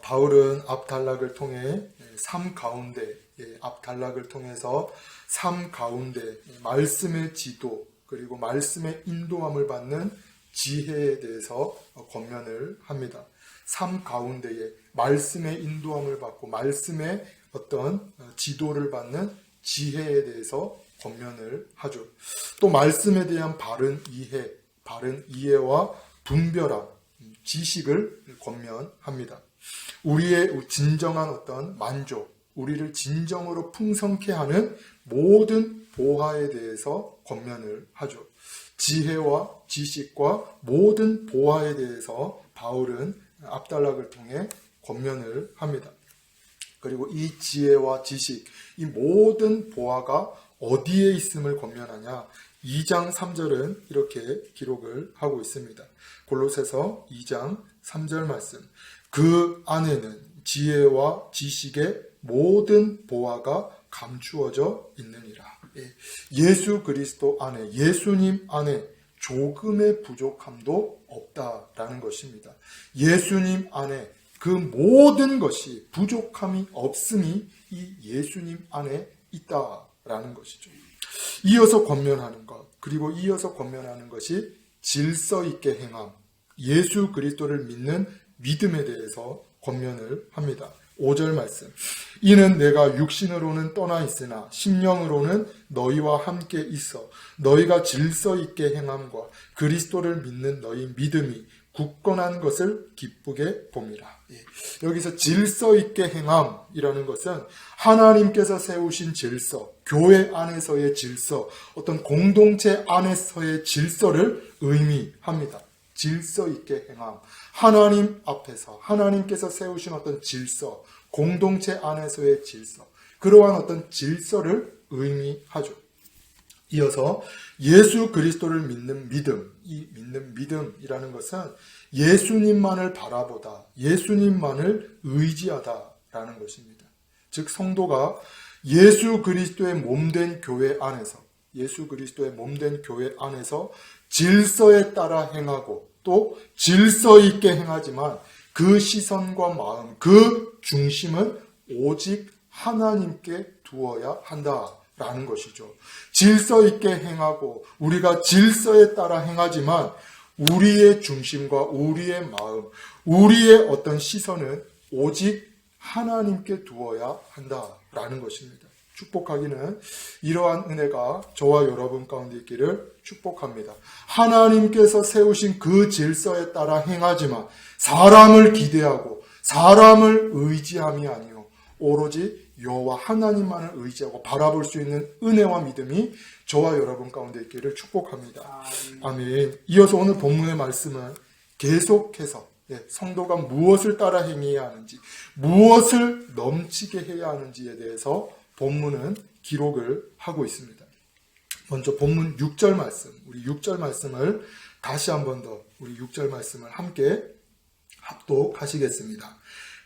바울은 앞단락을 통해 삶 가운데, 앞단락을 통해서 삶 가운데 말씀의 지도 그리고 말씀의 인도함을 받는 지혜에 대해서 권면을 합니다. 삶 가운데에 말씀의 인도함을 받고 말씀의 어떤 지도를 받는 지혜에 대해서 권면을 하죠. 또 말씀에 대한 바른 이해와 분별함, 지식을 권면합니다. 우리의 진정한 어떤 만족, 우리를 진정으로 풍성케 하는 모든 보화에 대해서 권면을 하죠. 지혜와 지식과 모든 보화에 대해서 바울은 앞단락을 통해 권면을 합니다. 그리고 이 지혜와 지식, 이 모든 보화가 어디에 있음을 권면하냐? 2장 3절은 이렇게 기록을 하고 있습니다. 골로새서 2장 3절 말씀. 그 안에는 지혜와 지식의 모든 보화가 감추어져 있느니라. 예수 그리스도 안에, 예수님 안에 조금의 부족함도 없다라는 것입니다. 예수님 안에 그 모든 것이 부족함이 없음이 이 예수님 안에 있다라는 것이죠. 이어서 권면하는 것, 그리고 이어서 권면하는 것이 질서 있게 행함, 예수 그리스도를 믿는 믿음에 대해서 권면을 합니다. 5절 말씀. 이는 내가 육신으로는 떠나 있으나 심령으로는 너희와 함께 있어 너희가 질서 있게 행함과 그리스도를 믿는 너희 믿음이 굳건한 것을 기쁘게 봄이라. 여기서 질서 있게 행함이라는 것은 하나님께서 세우신 질서, 교회 안에서의 질서, 어떤 공동체 안에서의 질서를 의미합니다. 질서 있게 행함, 하나님 앞에서 하나님께서 세우신 어떤 질서, 공동체 안에서의 질서, 그러한 어떤 질서를 의미하죠. 이어서 예수 그리스도를 믿는 믿음, 이 믿는 믿음이라는 것은 예수님만을 바라보다, 예수님만을 의지하다라는 것입니다. 즉 성도가 예수 그리스도의 몸된 교회 안에서, 예수 그리스도의 몸된 교회 안에서 질서에 따라 행하고 또 질서 있게 행하지만 그 시선과 마음, 그 중심은 오직 하나님께 두어야 한다라는 것이죠. 질서 있게 행하고 우리가 질서에 따라 행하지만 우리의 중심과 우리의 마음, 우리의 어떤 시선은 오직 하나님께 두어야 한다라는 것입니다. 축복하기는 이러한 은혜가 저와 여러분 가운데 있기를 축복합니다. 하나님께서 세우신 그 질서에 따라 행하지만 사람을 기대하고 사람을 의지함이 아니요 오로지 여호와 하나님만을 의지하고 바라볼 수 있는 은혜와 믿음이 저와 여러분 가운데 있기를 축복합니다. 아멘. 이어서 오늘 본문의 말씀은 계속해서 성도가 무엇을 따라 행해야 하는지, 무엇을 넘치게 해야 하는지에 대해서 본문은 기록을 하고 있습니다. 먼저 본문 6절 말씀, 우리 6절 말씀을 다시 한 번 더 우리 6절 말씀을 함께 합독하시겠습니다.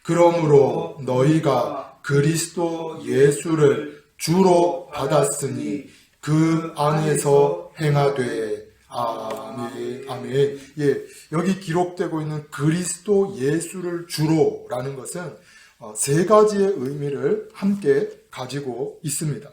그러므로 너희가 그리스도 예수를 주로 받았으니 그 안에서 행하되. 아멘, 아멘. 여기 기록되고 있는 그리스도 예수를 주로라는 것은 세 가지의 의미를 함께 가지고 있습니다.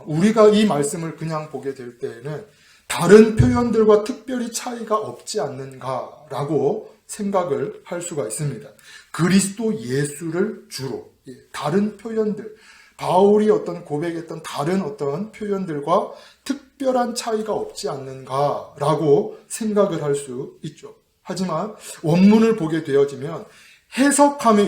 우리가 이 말씀을 그냥 보게 될 때에는 다른 표현들과 특별히 차이가 없지 않는가라고 생각을 할 수가 있습니다. 그리스도 예수를 주로, 다른 표현들, 바울이 어떤 고백했던 다른 어떤 표현들과 특별한 차이가 없지 않는가라고 생각을 할 수 있죠. 하지만 원문을 보게 되어지면 해석함에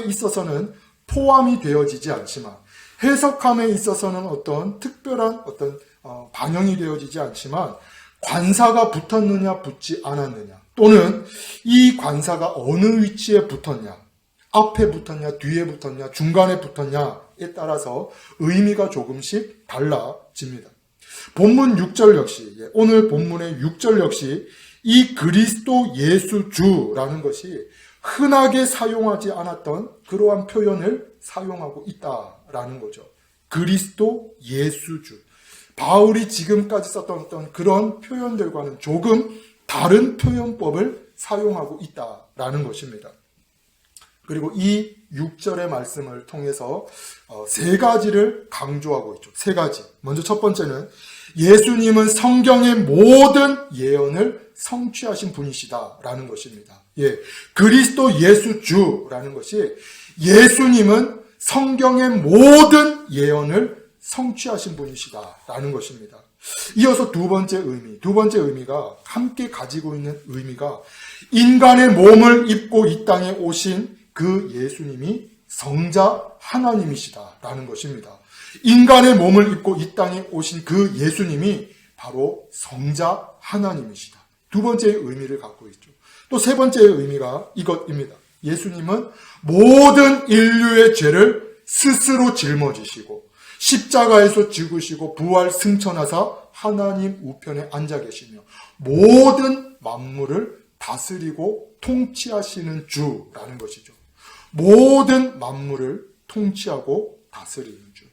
있어서는 포함이 되어지지 않지만, 해석함에 있어서는 어떤 특별한 어떤 반영이 되어지지 않지만, 관사가 붙었느냐 붙지 않았느냐, 또는 이 관사가 어느 위치에 붙었냐, 앞에 붙었냐 뒤에 붙었냐 중간에 붙었냐에 따라서 의미가 조금씩 달라집니다. 본문 6절 역시, 오늘 본문의 6절 역시 이 그리스도 예수 주라는 것이 흔하게 사용하지 않았던 그러한 표현을 사용하고 있다라는 거죠. 그리스도 예수 주. 바울이 지금까지 썼던 어떤 그런 표현들과는 조금 다른 표현법을 사용하고 있다라는 것입니다. 그리고 이 6절의 말씀을 통해서 세 가지를 강조하고 있죠. 세 가지. 먼저 첫 번째는 예수님은 성경의 모든 예언을 성취하신 분이시다라는 것입니다. 예, 그리스도 예수 주라는 것이 예수님은 성경의 모든 예언을 성취하신 분이시다라는 것입니다. 이어서 두 번째 의미가 함께 가지고 있는 의미가 인간의 몸을 입고 이 땅에 오신 그 예수님이 성자 하나님이시다라는 것입니다. 인간의 몸을 입고 이 땅에 오신 그 예수님이 바로 성자 하나님이시다. 두 번째의 의미를 갖고 있죠. 또 세 번째의 의미가 이것입니다. 예수님은 모든 인류의 죄를 스스로 짊어지시고 십자가에서 죽으시고 부활 승천하사 하나님 우편에 앉아 계시며 모든 만물을 다스리고 통치하시는 주라는 것이죠. 모든 만물을 통치하고 다스리는 주.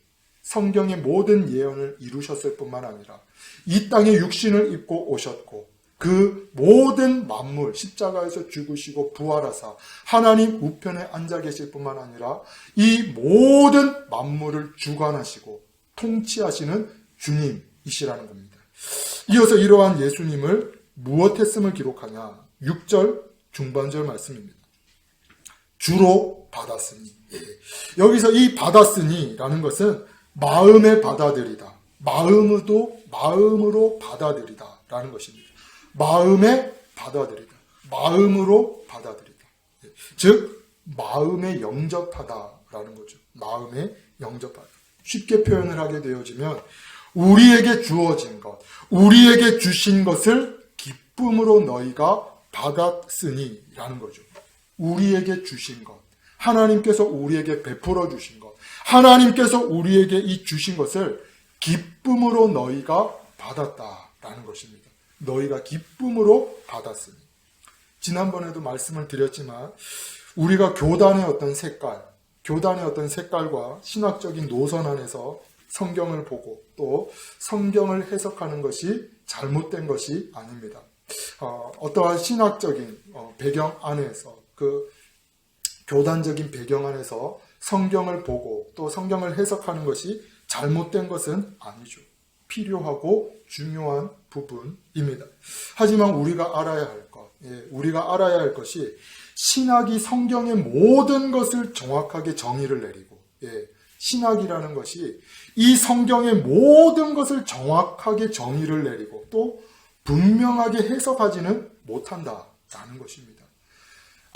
성경의 모든 예언을 이루셨을 뿐만 아니라 이 땅에 육신을 입고 오셨고 그 모든 만물, 십자가에서 죽으시고 부활하사 하나님 우편에 앉아 계실 뿐만 아니라 이 모든 만물을 주관하시고 통치하시는 주님이시라는 겁니다. 이어서 이러한 예수님을 무엇 했음을 기록하냐? 6절 중반절 말씀입니다. 주로 받았으니. 예. 여기서 이 받았으니라는 것은 마음에 받아들이다. 마음으로 받아들이다 라는 것입니다. 마음에 받아들이다. 마음으로 받아들이다. 예. 즉 마음에 영접하다라는 거죠. 마음에 영접하다. 쉽게 표현을 하게 되어지면 우리에게 주어진 것, 우리에게 주신 것을 기쁨으로 너희가 받았으니 라는 거죠. 우리에게 주신 것, 하나님께서 우리에게 베풀어 주신 것, 하나님께서 우리에게 이 주신 것을 기쁨으로 너희가 받았다라는 것입니다. 너희가 기쁨으로 받았으니. 지난번에도 말씀을 드렸지만 우리가 교단의 어떤 색깔과 신학적인 노선 안에서 성경을 보고 또 성경을 해석하는 것이 잘못된 것이 아닙니다. 어떠한 신학적인 배경 안에서 그 교단적인 배경 안에서 성경을 보고 또 성경을 해석하는 것이 잘못된 것은 아니죠. 필요하고 중요한 부분입니다. 하지만 우리가 알아야 할 것이 신학이 성경의 모든 것을 정확하게 정의를 내리고 신학이라는 것이 이 성경의 모든 것을 정확하게 정의를 내리고 또 분명하게 해석하지는 못한다라는 것입니다.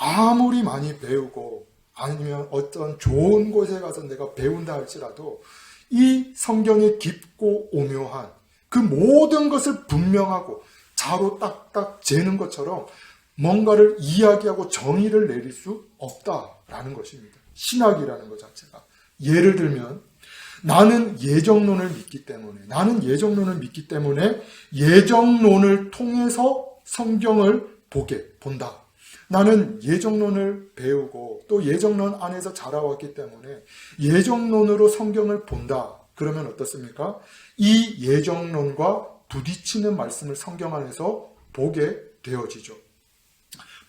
아무리 많이 배우고 아니면 어떤 좋은 곳에 가서 내가 배운다 할지라도 이 성경의 깊고 오묘한 그 모든 것을 분명하고 자로 딱딱 재는 것처럼 뭔가를 이야기하고 정의를 내릴 수 없다라는 것입니다. 신학이라는 것 자체가. 예를 들면 나는 예정론을 믿기 때문에 예정론을 통해서 성경을 본다. 나는 예정론을 배우고 또 예정론 안에서 자라왔기 때문에 예정론으로 성경을 본다. 그러면 어떻습니까? 이 예정론과 부딪히는 말씀을 성경 안에서 보게 되어지죠.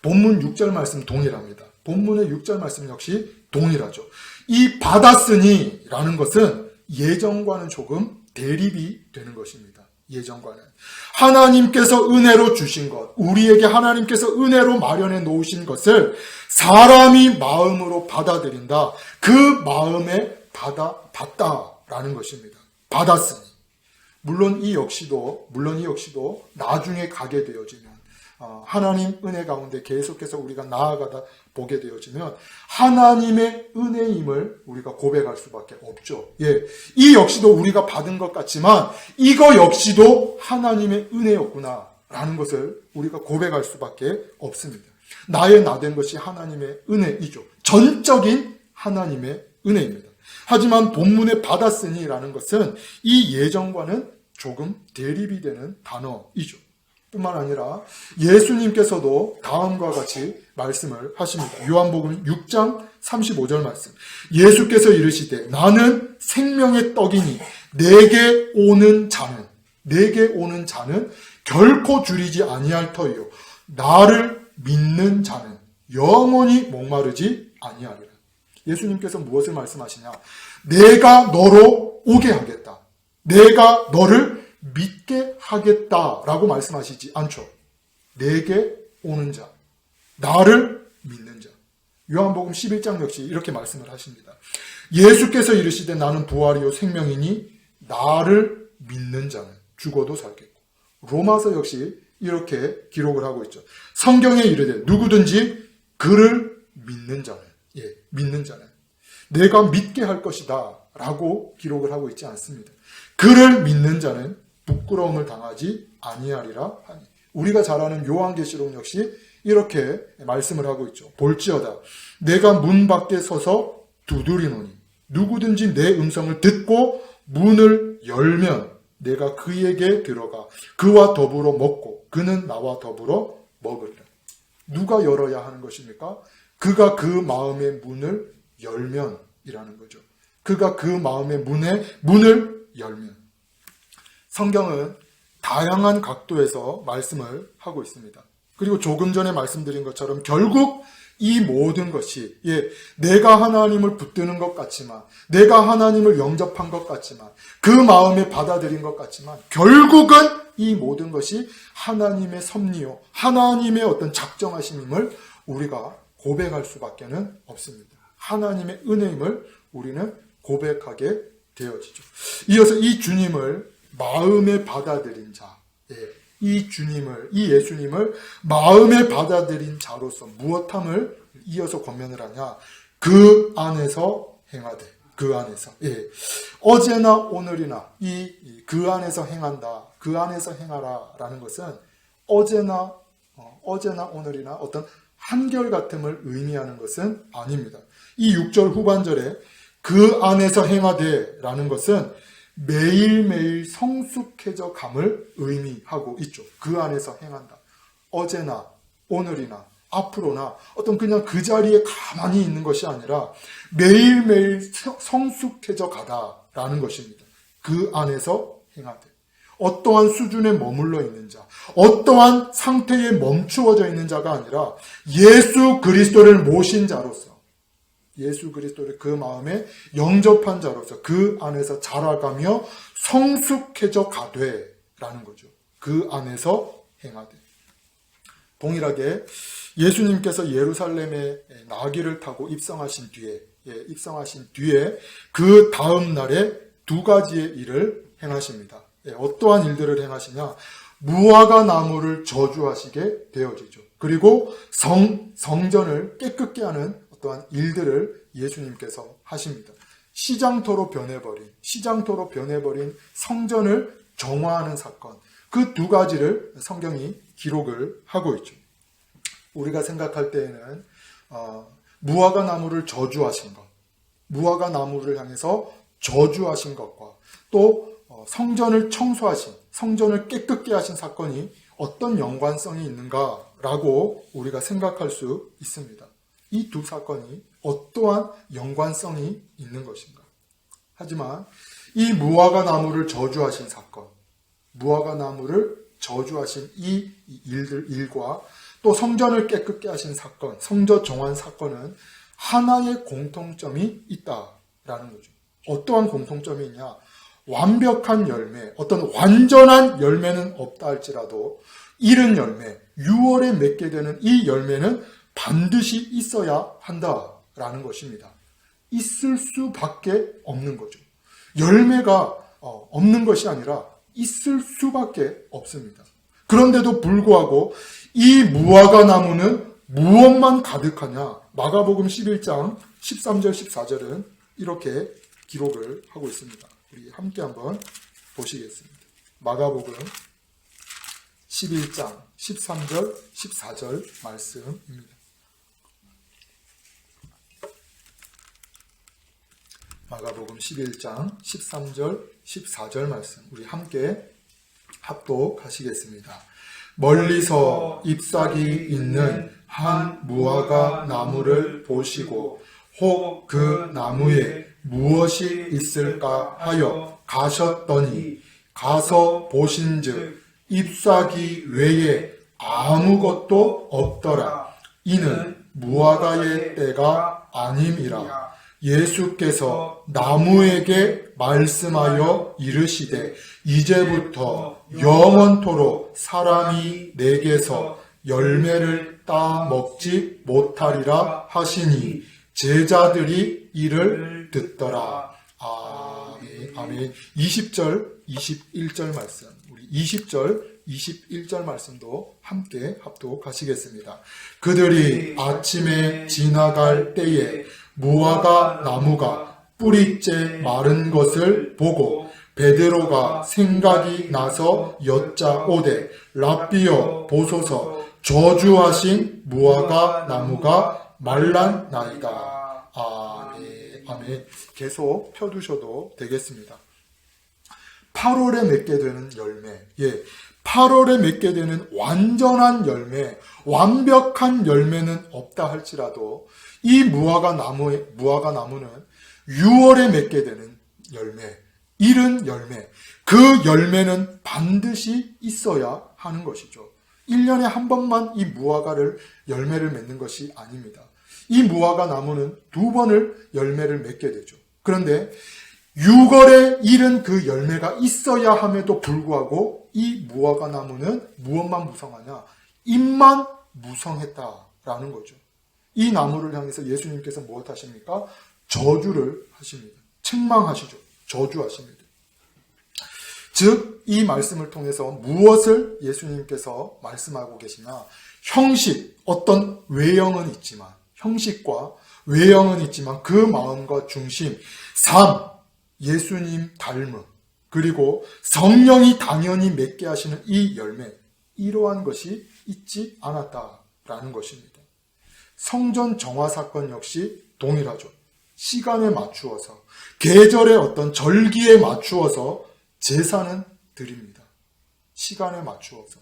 본문 6절 말씀 동일합니다. 본문의 6절 말씀 역시 동일하죠. 이 받았으니 라는 것은 예정과는 조금 대립이 되는 것입니다. 예정과는. 하나님께서 은혜로 주신 것, 우리에게 하나님께서 은혜로 마련해 놓으신 것을 사람이 마음으로 받아들인다. 그 마음에 받다라는 것입니다. 받았으니. 물론 이 역시도 나중에 가게 되어지면 하나님 은혜 가운데 계속해서 우리가 나아가다 보게 되어지면 하나님의 은혜임을 우리가 고백할 수밖에 없죠. 이 역시도 우리가 받은 것 같지만 이거 역시도 하나님의 은혜였구나라는 것을 우리가 고백할 수밖에 없습니다. 나의 나된 것이 하나님의 은혜이죠. 전적인 하나님의 은혜입니다. 하지만 본문에 받았으니라는 것은 이 예정과는 조금 대립이 되는 단어이죠. 뿐만 아니라 예수님께서도 다음과 같이 말씀을 하십니다. 요한복음 6장 35절 말씀. 예수께서 이르시되 나는 생명의 떡이니 내게 오는 자는 결코 줄이지 아니할 터이요 나를 믿는 자는 영원히 목마르지 아니하리라. 예수님께서 무엇을 말씀하시냐? 내가 너로 오게 하겠다. 내가 너를 믿게 하겠다라고 말씀하시지 않죠. 내게 오는 자, 나를 믿는 자. 요한복음 11장 역시 이렇게 말씀을 하십니다. 예수께서 이르시되 나는 부활이요 생명이니 나를 믿는 자는 죽어도 살겠고. 로마서 역시 이렇게 기록을 하고 있죠. 성경에 이르되 누구든지 그를 믿는 자는, 믿는 자는 내가 믿게 할 것이다 라고 기록을 하고 있지 않습니다. 그를 믿는 자는 부끄러움을 당하지 아니하리라 하니. 우리가 잘 아는 요한계시록 역시 이렇게 말씀을 하고 있죠. 볼지어다 내가 문 밖에 서서 두드리노니 누구든지 내 음성을 듣고 문을 열면 내가 그에게 들어가 그와 더불어 먹고 그는 나와 더불어 먹으리라. 누가 열어야 하는 것입니까? 그가 그 마음의 문을 열면이라는 거죠. 그가 그 마음의 문을 열면. 성경은 다양한 각도에서 말씀을 하고 있습니다. 그리고 조금 전에 말씀드린 것처럼 결국 이 모든 것이 내가 하나님을 붙드는 것 같지만, 내가 하나님을 영접한 것 같지만, 그 마음에 받아들인 것 같지만 결국은 이 모든 것이 하나님의 섭리요, 하나님의 어떤 작정하심임을 우리가 고백할 수밖에 없습니다. 하나님의 은혜임을 우리는 고백하게 되어지죠. 이어서 이 주님을 마음에 받아들인 자, 이 주님을, 이 예수님을 마음에 받아들인 자로서 무엇함을 이어서 권면을 하냐? 그 안에서 행하되, 그 안에서. 어제나 오늘이나 그 안에서 행한다, 그 안에서 행하라 라는 것은 어제나 오늘이나 어떤 한결같음을 의미하는 것은 아닙니다. 이 6절 후반절에 그 안에서 행하되 라는 것은 매일매일 성숙해져 감을 의미하고 있죠. 그 안에서 행한다. 어제나 오늘이나 앞으로나 어떤 그냥 그 자리에 가만히 있는 것이 아니라 매일매일 성숙해져 가다라는 것입니다. 그 안에서 행하되. 어떠한 수준에 머물러 있는 자, 어떠한 상태에 멈추어져 있는 자가 아니라 예수 그리스도를 모신 자로서, 예수 그리스도를 그 마음에 영접한 자로서 그 안에서 자라가며 성숙해져 가되라는 거죠. 그 안에서 행하되. 동일하게 예수님께서 예루살렘에 나귀를 타고 입성하신 뒤에 그 다음 날에 두 가지의 일을 행하십니다. 어떠한 일들을 행하시냐? 무화과 나무를 저주하시게 되어지죠. 그리고 성전을 깨끗게 하는 어떠한 일들을 예수님께서 하십니다. 시장터로 변해버린 성전을 정화하는 사건, 그 두 가지를 성경이 기록을 하고 있죠. 우리가 생각할 때에는 무화과 나무를 저주하신 것, 무화과 나무를 향해서 저주하신 것과 또 성전을 청소하신, 성전을 깨끗게 하신 사건이 어떤 연관성이 있는가라고 우리가 생각할 수 있습니다. 이 두 사건이 어떠한 연관성이 있는 것인가? 하지만 이 무화과 나무를 저주하신 사건, 무화과 나무를 저주하신 이 일과 또 성전을 깨끗게 하신 사건, 성전 정환 사건은 하나의 공통점이 있다라는 거죠. 어떠한 공통점이 있냐? 완벽한 열매, 어떤 완전한 열매는 없다 할지라도 이른 열매, 6월에 맺게 되는 이 열매는 반드시 있어야 한다라는 것입니다. 있을 수밖에 없는 거죠. 열매가 없는 것이 아니라 있을 수밖에 없습니다. 그런데도 불구하고 이 무화과 나무는 무엇만 가득하냐? 마가복음 11장 13절 14절은 이렇게 기록을 하고 있습니다. 우리 함께 한번 보시겠습니다. 마가복음 11장 13절 14절 말씀입니다. 마가복음 11장 13절 14절 말씀 우리 함께 합독하시겠습니다. 멀리서 잎사귀 있는 한 무화과 나무를 보시고 혹 그 나무에 무엇이 있을까 하여 가셨더니 가서 보신즉 잎사귀 외에 아무것도 없더라. 이는 무화과의 때가 아님이라. 예수께서 나무에게 말씀하여 이르시되 이제부터 영원토록 사람이 내게서 열매를 따 먹지 못하리라 하시니 제자들이 이를 듣더라. 아멘. 아멘. 20절, 21절 말씀. 우리 20절, 21절 말씀도 함께 합독하시겠습니다. 그들이 아침에 지나갈 때에 무화과 나무가 뿌리째 마른 것을 보고 베드로가 생각이 나서 여짜오되 랍비여 보소서 저주하신 무화과 나무가 말랐나이다. 아멘. 아멘. 계속 펴두셔도 되겠습니다. 8월에 맺게 되는 열매, 8월에 맺게 되는 완전한 열매, 완벽한 열매는 없다 할지라도 이 무화과 나무는 6월에 맺게 되는 열매, 이른 열매, 그 열매는 반드시 있어야 하는 것이죠. 1년에 한 번만 이 무화과를 열매를 맺는 것이 아닙니다. 이 무화과 나무는 2번을 열매를 맺게 되죠. 그런데 6월에 이른 그 열매가 있어야 함에도 불구하고 이 무화과 나무는 무엇만 무성하냐? 잎만 무성했다라는 거죠. 이 나무를 향해서 예수님께서 무엇 하십니까? 저주를 하십니다. 책망하시죠. 저주하십니다. 즉, 이 말씀을 통해서 무엇을 예수님께서 말씀하고 계시냐? 형식, 어떤 외형은 있지만, 형식과 외형은 있지만 그 마음과 중심, 삶, 예수님 닮음, 그리고 성령이 당연히 맺게 하시는 이 열매, 이러한 것이 있지 않았다라는 것입니다. 성전 정화 사건 역시 동일하죠. 시간에 맞추어서, 계절의 어떤 절기에 맞추어서 제사는 드립니다. 시간에 맞추어서,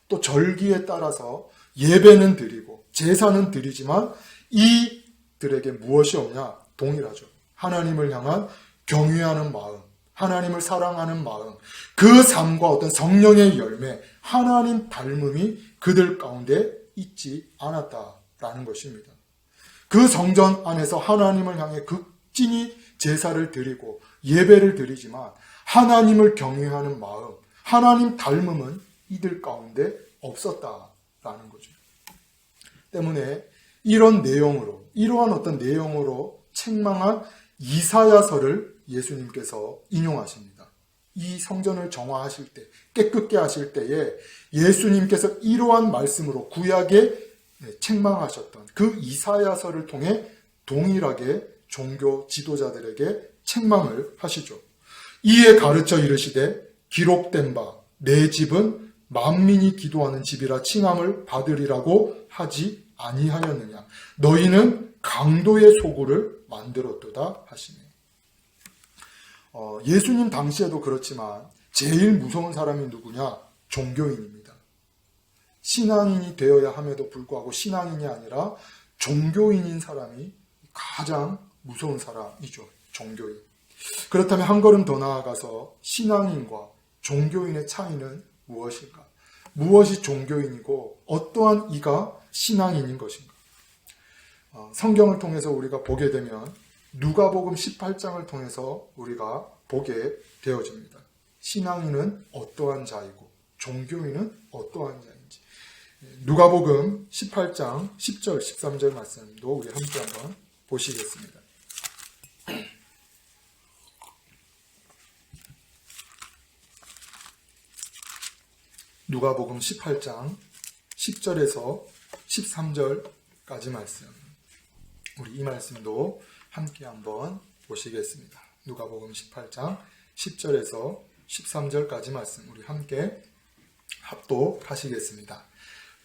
또 절기에 따라서 예배는 드리고 제사는 드리지만 이들에게 무엇이 없냐? 동일하죠. 하나님을 향한 경외하는 마음, 하나님을 사랑하는 마음, 그 삶과 어떤 성령의 열매, 하나님 닮음이 그들 가운데 있지 않았다라는 것입니다. 그 성전 안에서 하나님을 향해 극진히 제사를 드리고 예배를 드리지만 하나님을 경외하는 마음, 하나님 닮음은 이들 가운데 없었다라는 거죠. 때문에 이러한 어떤 내용으로 책망한 이사야서를 예수님께서 인용하십니다. 이 성전을 정화하실 때, 깨끗게 하실 때에 예수님께서 이러한 말씀으로 구약에 책망하셨던 그 이사야서를 통해 동일하게 종교 지도자들에게 책망을 하시죠. 이에 가르쳐 이르시되 기록된 바 내 집은 만민이 기도하는 집이라 칭함을 받으리라고 하지 아니하였느냐. 너희는 강도의 소굴을 만들었도다 하시네. 예수님 당시에도 그렇지만 제일 무서운 사람이 누구냐? 종교인입니다. 신앙인이 되어야 함에도 불구하고 신앙인이 아니라 종교인인 사람이 가장 무서운 사람이죠. 종교인. 그렇다면 한 걸음 더 나아가서 신앙인과 종교인의 차이는 무엇일까? 무엇이 종교인이고 어떠한 이가 신앙인인 것인가? 성경을 통해서 우리가 보게 되면 누가복음 18장을 통해서 우리가 보게 되어집니다. 신앙인은 어떠한 자이고 종교인은 어떠한 자인지. 누가복음 18장 10절 13절 말씀도 우리 함께 한번 보시겠습니다. 누가복음 18장 10절에서 13절까지 말씀. 우리 이 말씀도 함께 한번 보시겠습니다. 누가복음 18장 10절에서 13절까지 말씀 우리 함께 합독하시겠습니다.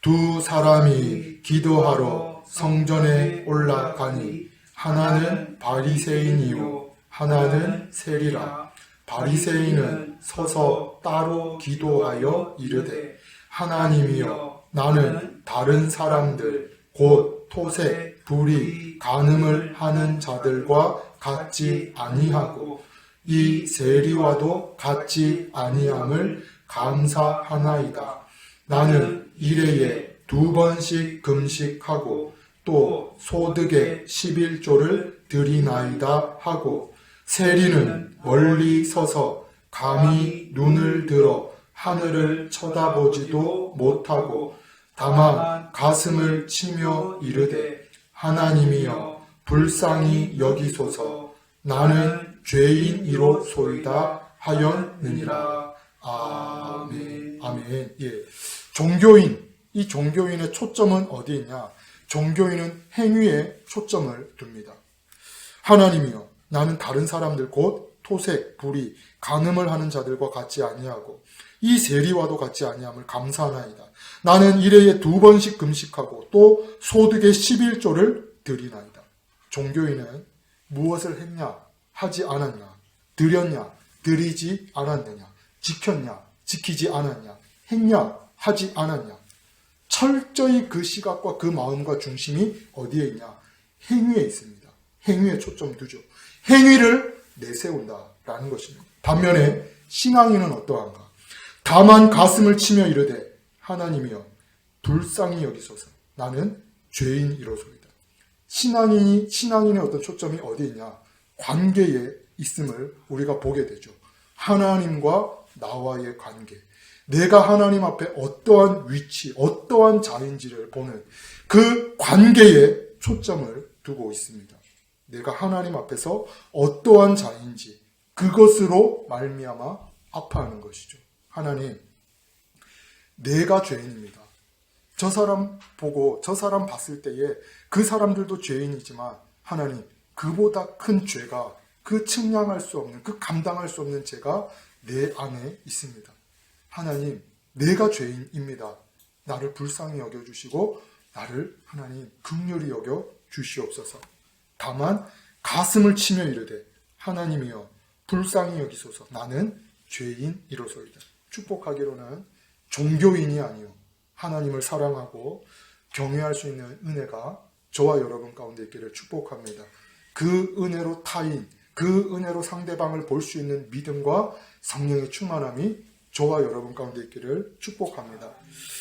두 사람이 기도하러 성전에 올라가니 하나는 바리새인이요 하나는 세리라. 바리새인은 서서 따로 기도하여 이르되 하나님이여 나는 다른 사람들 곧 토색, 불의, 간음을 하는 자들과 같지 아니하고 이 세리와도 같지 아니함을 감사하나이다. 나는 일회에 2번씩 금식하고 또 소득의 11조를 드리나이다 하고 세리는 멀리 서서 감히 눈을 들어 하늘을 쳐다보지도 못하고 다만 가슴을 치며 이르되 하나님이여 불쌍히 여기소서 나는 죄인이로소이다 하였느니라. 아멘. 아멘. 예. 종교인, 이 종교인의 초점은 어디 있냐? 종교인은 행위에 초점을 둡니다. 하나님이여 나는 다른 사람들 곧 토색, 불의, 간음을 하는 자들과 같지 아니하고 이 세리와도 같지 아니함을 감사하나이다. 나는 일해에 2번씩 금식하고 또 소득의 11조를 드리나이다. 종교인은 무엇을 했냐? 하지 않았냐? 드렸냐? 드리지 않았느냐? 지켰냐? 지키지 않았냐? 했냐? 하지 않았냐? 철저히 그 시각과 그 마음과 중심이 어디에 있냐? 행위에 있습니다. 행위에 초점 두죠. 행위를 내세운다라는 것입니다. 반면에 신앙인은 어떠한가? 다만 가슴을 치며 이르되 하나님이여 불쌍히 여기소서 나는 죄인이로소이다. 신앙인의 어떤 초점이 어디 있냐? 관계에 있음을 우리가 보게 되죠. 하나님과 나와의 관계. 내가 하나님 앞에 어떠한 위치, 어떠한 자인지를 보는 그 관계에 초점을 두고 있습니다. 내가 하나님 앞에서 어떠한 자인지 그것으로 말미암아 아파하는 것이죠. 하나님, 내가 죄인입니다. 저 사람 보고 저 사람 봤을 때에 그 사람들도 죄인이지만 하나님, 그보다 큰 죄가 그 측량할 수 없는, 그 감당할 수 없는 죄가 내 안에 있습니다. 하나님, 내가 죄인입니다. 나를 불쌍히 여겨주시고 나를 하나님 긍휼히 여겨 주시옵소서. 다만 가슴을 치며 이르되 하나님이여 불쌍히 여기소서 나는 죄인이로소이다. 축복하기로는 종교인이 아니요 하나님을 사랑하고 경외할 수 있는 은혜가 저와 여러분 가운데 있기를 축복합니다. 그 은혜로 타인, 그 은혜로 상대방을 볼 수 있는 믿음과 성령의 충만함이 저와 여러분 가운데 있기를 축복합니다.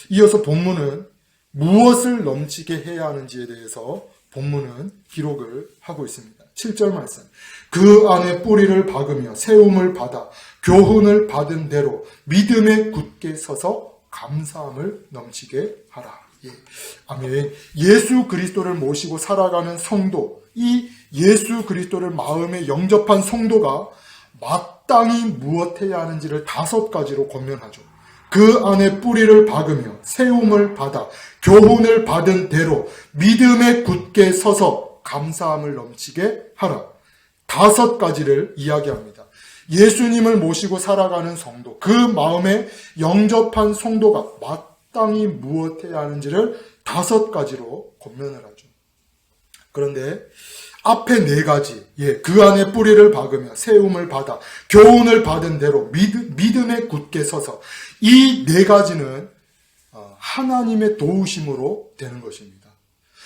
이어서 본문은 무엇을 넘치게 해야 하는지에 대해서 본문은 기록을 하고 있습니다. 7절 말씀. 그 안에 뿌리를 박으며 세움을 받아 교훈을 받은 대로 믿음에 굳게 서서 감사함을 넘치게 하라. 예. 아멘. 예수 그리스도를 모시고 살아가는 성도, 이 예수 그리스도를 마음에 영접한 성도가 마땅히 무엇해야 하는지를 5가지로 권면하죠. 그 안에 뿌리를 박으며 세움을 받아 교훈을 받은 대로 믿음에 굳게 서서 감사함을 넘치게 하라. 5가지를 이야기합니다. 예수님을 모시고 살아가는 성도, 그 마음에 영접한 성도가 마땅히 무엇해야 하는지를 5가지로 권면을 하죠. 그런데 앞에 4가지, 그 안에 뿌리를 박으며 세움을 받아 교훈을 받은 대로 믿음에 굳게 서서 이 4가지는 하나님의 도우심으로 되는 것입니다.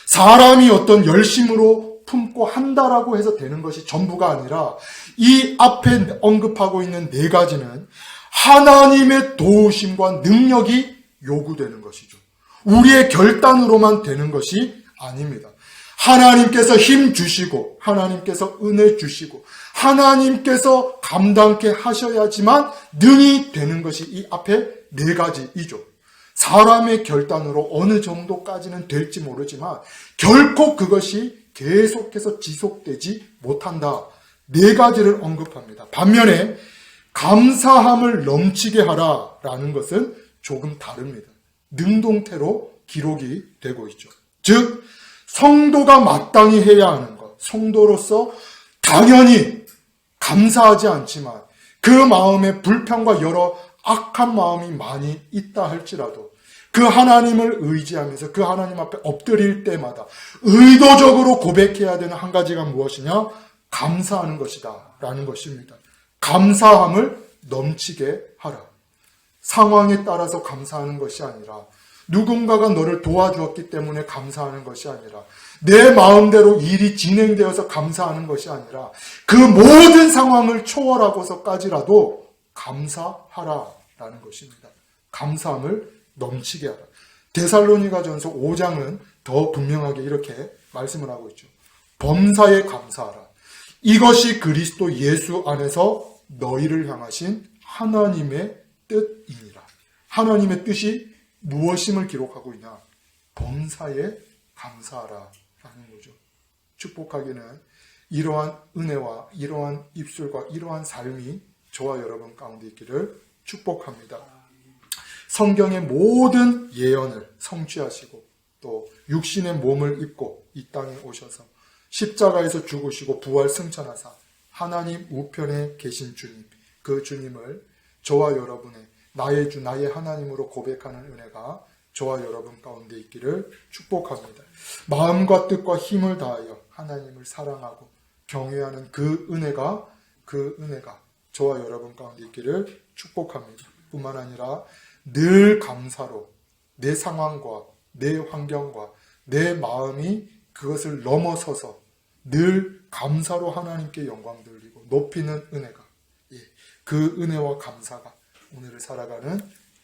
사람이 어떤 열심으로 품고 한다라고 해서 되는 것이 전부가 아니라 이 앞에 언급하고 있는 4가지는 하나님의 도우심과 능력이 요구되는 것이죠. 우리의 결단으로만 되는 것이 아닙니다. 하나님께서 힘 주시고 하나님께서 은혜 주시고 하나님께서 감당케 하셔야지만 능히 되는 것이 이 앞에 4가지이죠. 사람의 결단으로 어느 정도까지는 될지 모르지만 결코 그것이 계속해서 지속되지 못한다. 4가지를 언급합니다. 반면에 감사함을 넘치게 하라라는 것은 조금 다릅니다. 능동태로 기록이 되고 있죠. 즉 성도가 마땅히 해야 하는 것, 성도로서 당연히 감사하지 않지만 그 마음에 불평과 여러 악한 마음이 많이 있다 할지라도 그 하나님을 의지하면서 그 하나님 앞에 엎드릴 때마다 의도적으로 고백해야 되는 한 가지가 무엇이냐? 감사하는 것이다 라는 것입니다. 감사함을 넘치게 하라. 상황에 따라서 감사하는 것이 아니라 누군가가 너를 도와주었기 때문에 감사하는 것이 아니라 내 마음대로 일이 진행되어서 감사하는 것이 아니라 그 모든 상황을 초월하고서까지라도 감사하라라는 것입니다. 감사함을 넘치게 하라. 데살로니가전서 5장은 더 분명하게 이렇게 말씀을 하고 있죠. 범사에 감사하라. 이것이 그리스도 예수 안에서 너희를 향하신 하나님의 뜻이니라. 하나님의 뜻이 무엇임을 기록하고 있냐? 범사에 감사하라 라는 거죠. 축복하기는 이러한 은혜와 이러한 입술과 이러한 삶이 저와 여러분 가운데 있기를 축복합니다. 성경의 모든 예언을 성취하시고 또 육신의 몸을 입고 이 땅에 오셔서 십자가에서 죽으시고 부활 승천하사 하나님 우편에 계신 주님, 그 주님을 저와 여러분의 나의 주 나의 하나님으로 고백하는 은혜가 저와 여러분 가운데 있기를 축복합니다. 마음과 뜻과 힘을 다하여 하나님을 사랑하고 경외하는 그 은혜가 저와 여러분 가운데 있기를 축복합니다. 뿐만 아니라 늘 감사로 내 상황과 내 환경과 내 마음이 그것을 넘어서서 늘 감사로 하나님께 영광 돌리고 높이는 은혜가, 그 은혜와 감사가 오늘을 살아가는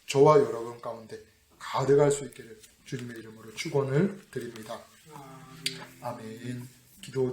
저와 여러분 가운데 가득할 수 있기를 주님의 이름으로 축원을 드립니다. 아멘. 기도